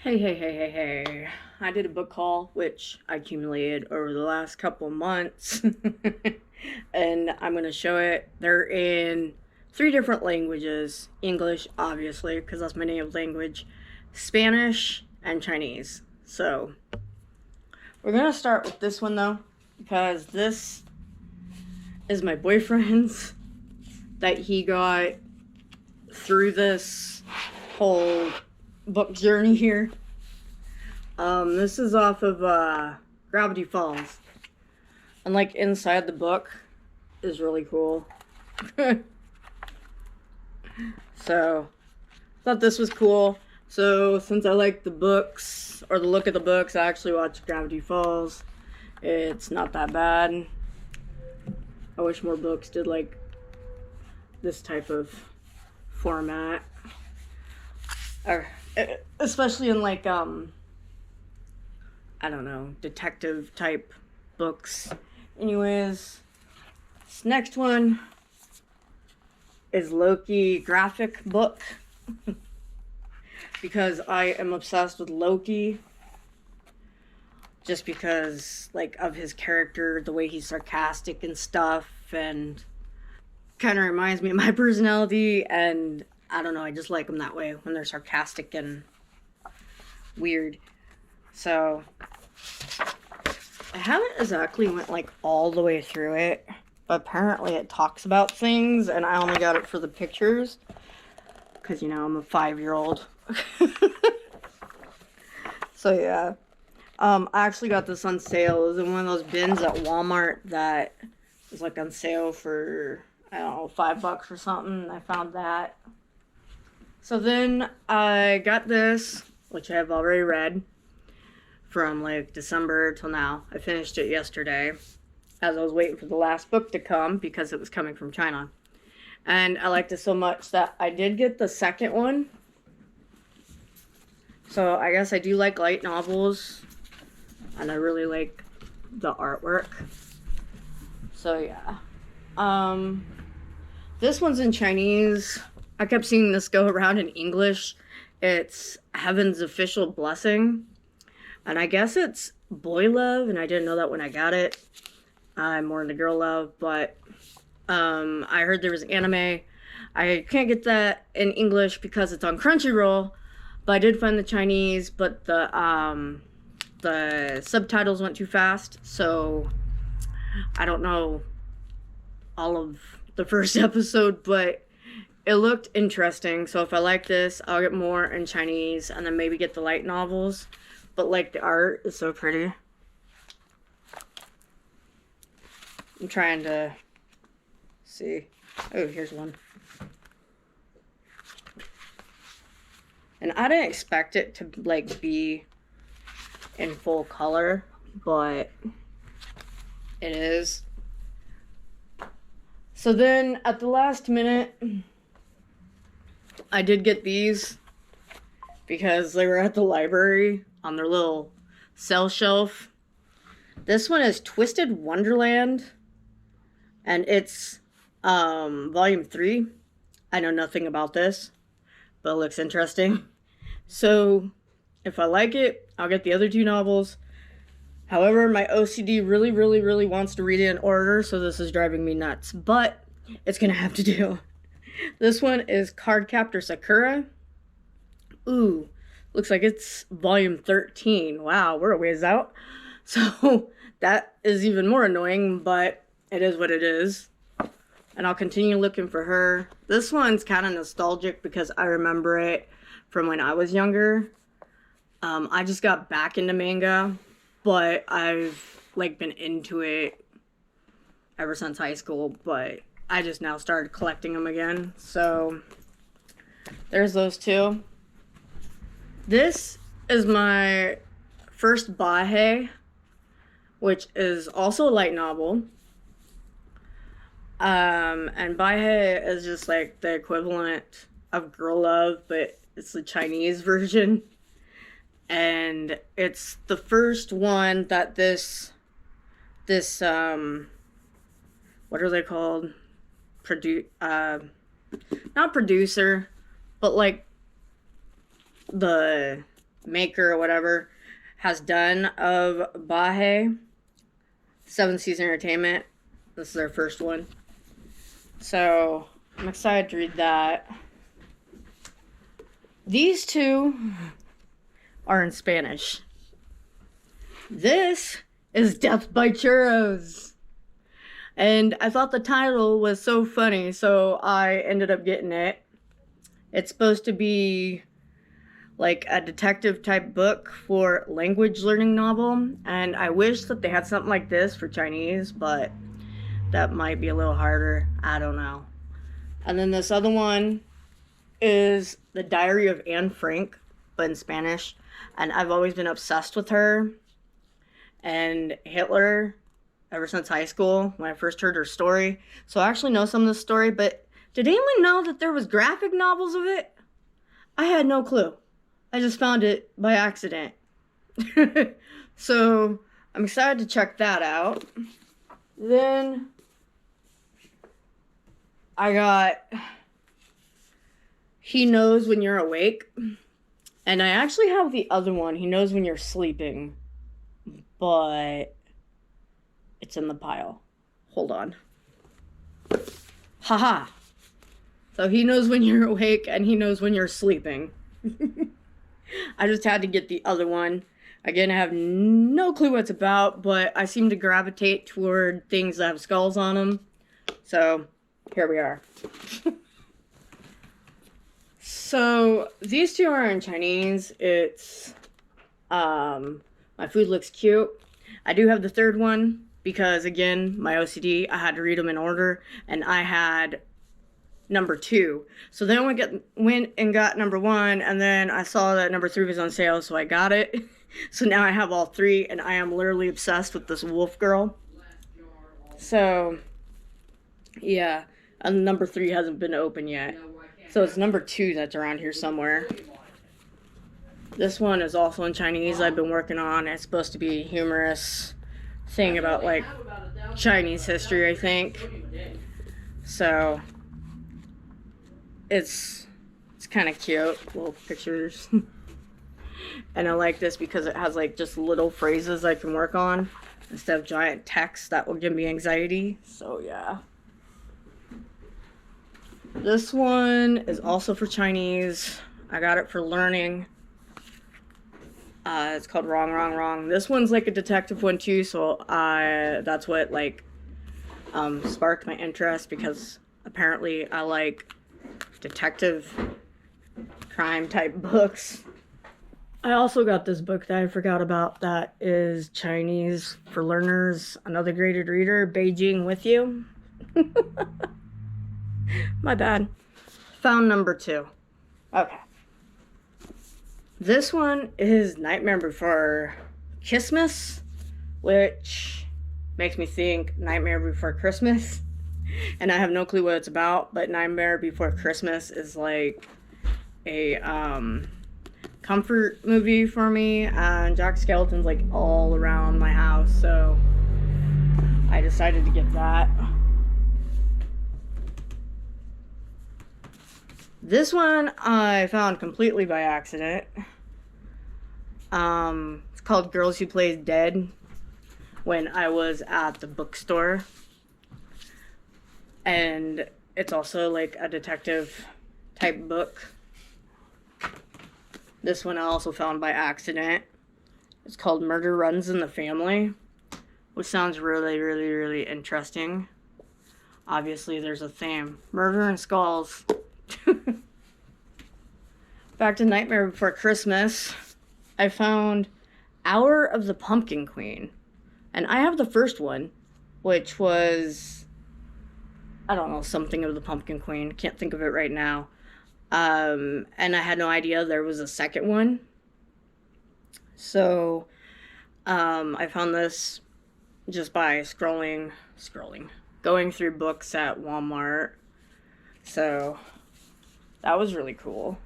Hey. I did a book haul, which I accumulated over the last couple months. And I'm going to show it. They're in three different languages. English, obviously, because that's my native language. Spanish, and Chinese. So, we're going to start with this one, though, because this is my boyfriend's that he got through this whole book journey here. This is off of Gravity Falls. And like inside the book is really cool. So, thought this was cool. So, since I like the books, or the look of the books, I actually watched Gravity Falls. It's not that bad. I wish more books did like this type of format. Or, especially in like, I don't know, detective type books. Anyways, this next one is Loki graphic book. Because I am obsessed with Loki. Just because, like, of his character, the way he's sarcastic and stuff, and kind of reminds me of my personality, and I don't know, I just like them that way, when they're sarcastic and weird. So, I haven't exactly went, like, all the way through it, but apparently it talks about things, and I only got it for the pictures, because, you know, I'm a 5-year-old. So, yeah. I actually got this on sale. It was in one of those bins at Walmart that was, like, on sale for, I don't know, $5 or something. I found that. So then I got this, which I have already read, from like December till now. I finished it yesterday as I was waiting for the last book to come because it was coming from China. And I liked it so much that I did get the second one. So I guess I do like light novels, and I really like the artwork. So yeah. This one's in Chinese. I kept seeing this go around in English. It's Heaven's Official Blessing. And I guess it's boy love, and I didn't know that when I got it. I'm more into girl love, but I heard there was anime. I can't get that in English because it's on Crunchyroll, but I did find the Chinese, but the subtitles went too fast, so I don't know all of the first episode, but it looked interesting. So if I like this, I'll get more in Chinese and then maybe get the light novels. But like the art is so pretty. I'm trying to see. Oh, here's one. And I didn't expect it to like be in full color, but it is. So then at the last minute, I did get these because they were at the library on their little sale shelf. This one is Twisted Wonderland, and it's volume 3. I know nothing about this, but it looks interesting. So if I like it, I'll get the other 2 novels. However, my OCD really wants to read it in order, so this is driving me nuts. But it's gonna have to do. This one is Cardcaptor Sakura. Ooh, looks like it's volume 13. Wow, we're a ways out. So that is even more annoying, but it is what it is. And I'll continue looking for her. This one's kind of nostalgic because I remember it from when I was younger. I just got back into manga, but I've like been into it ever since high school, but I just now started collecting them again. So there's those 2. This is my first Bday, which is also a light novel. And Bday is just like the equivalent of girl love, but it's the Chinese version. And it's the first one that this what are they called? Not producer, but like the maker or whatever has done of Bday, Seventh Season Entertainment. This is their first one. So I'm excited to read that. These two are in Spanish. This is Death by Churros. And I thought the title was so funny, so I ended up getting it. It's supposed to be like a detective type book for language learning novel. And I wish that they had something like this for Chinese, but that might be a little harder. I don't know. And then this other one is The Diary of Anne Frank, but in Spanish. And I've always been obsessed with her and Hitler ever since high school when I first heard her story. So I actually know some of the story, but did anyone know that there was graphic novels of it? I had no clue. I just found it by accident. So I'm excited to check that out. Then I got He Knows When You're Awake. And I actually have the other one, He Knows When You're Sleeping. But it's in the pile. Hold on. Haha. So He Knows When You're Awake and He Knows When You're Sleeping. I just had to get the other one. Again, I have no clue what it's about, but I seem to gravitate toward things that have skulls on them. So here we are. So these two are in Chinese. It's My Food Looks Cute. I do have the third one because, again, my OCD, I had to read them in order, and I had number 2. So then we went and got number 1, and then I saw that number 3 was on sale, so I got it. So now I have all 3, and I am literally obsessed with this wolf girl. So, yeah, and number 3 hasn't been open yet. So it's number 2 that's around here somewhere. This one is also in Chinese I've been working on. It's supposed to be a humorous thing about, like, Chinese history, I think. So it's kind of cute, little pictures. And I like this because it has, like, just little phrases I can work on instead of giant text that will give me anxiety. So yeah. This one is also for Chinese. I got it for learning. It's called Wrong, Wrong, Wrong. This one's like a detective one too, so that's what, like, sparked my interest, because apparently I like detective crime type books. I also got this book that I forgot about that is Chinese for learners, Another Graded Reader, Beijing With You. My bad. Found number 2. Okay. This one is Nightmare Before Xmas, which makes me think Nightmare Before Christmas. And I have no clue what it's about, but Nightmare Before Christmas is like a comfort movie for me, and Jack Skellington's like all around my house, so I decided to get that. This one I found completely by accident. It's called Girls Who Play Dead, when I was at the bookstore. And it's also like a detective type book. This one I also found by accident. It's called Murder Runs in the Family, which sounds really, really, really interesting. Obviously there's a theme. Murder and skulls. Back to Nightmare Before Christmas, I found Hour of the Pumpkin Queen. And I have the first one, which was, I don't know, something of the Pumpkin Queen. Can't think of it right now. And I had no idea there was a second one. So I found this just by going through books at Walmart. So that was really cool.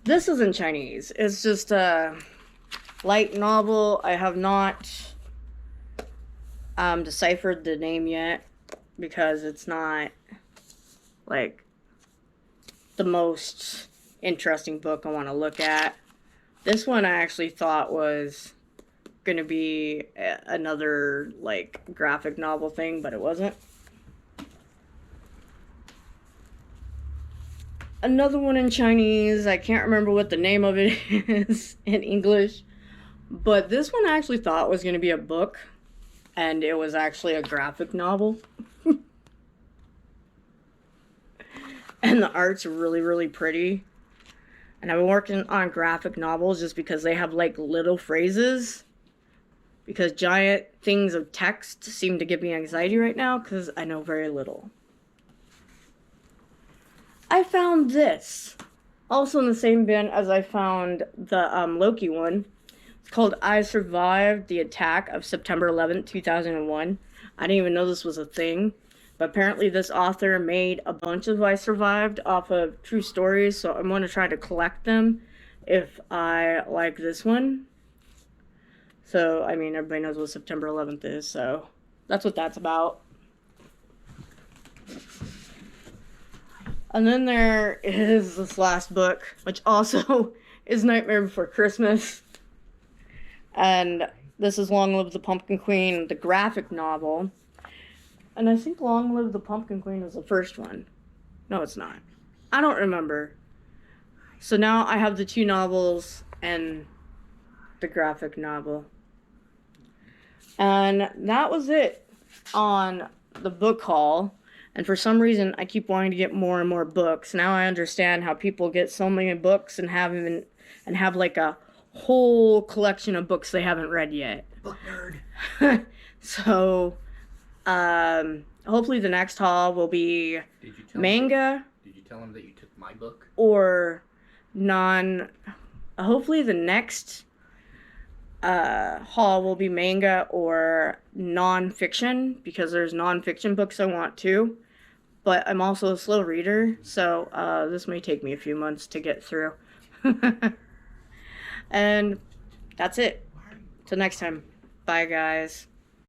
This is in Chinese. It's just a light novel. I have not deciphered the name yet, because it's not like the most interesting book I want to look at. This one I actually thought was gonna be another like graphic novel thing, but it wasn't. Another one in Chinese. I can't remember what the name of it is in English, but this one I actually thought was gonna be a book, and it was actually a graphic novel. And the art's really, really pretty. And I've been working on graphic novels just because they have like little phrases. Because giant things of text seem to give me anxiety right now because I know very little. I found this. Also in the same bin as I found the Loki one. It's called I Survived the Attack of September 11th, 2001. I didn't even know this was a thing. But apparently this author made a bunch of I Survived off of true stories, so I'm going to try to collect them if I like this one. So, I mean, everybody knows what September 11th is, so that's what that's about. And then there is this last book, which also is Nightmare Before Christmas. And this is Long Live the Pumpkin Queen, the graphic novel. And I think Long Live the Pumpkin Queen was the first one. No, it's not. I don't remember. So now I have the two novels and the graphic novel. And that was it on the book haul. And for some reason, I keep wanting to get more and more books. Now I understand how people get so many books and have like a whole collection of books they haven't read yet. Book nerd. So... hopefully the next haul will be manga. Did you tell him that you took my book? Or hopefully the next haul will be manga or non-fiction, because there's non-fiction books I want too. But I'm also a slow reader, so this may take me a few months to get through. And that's it. Till next time. Bye, guys.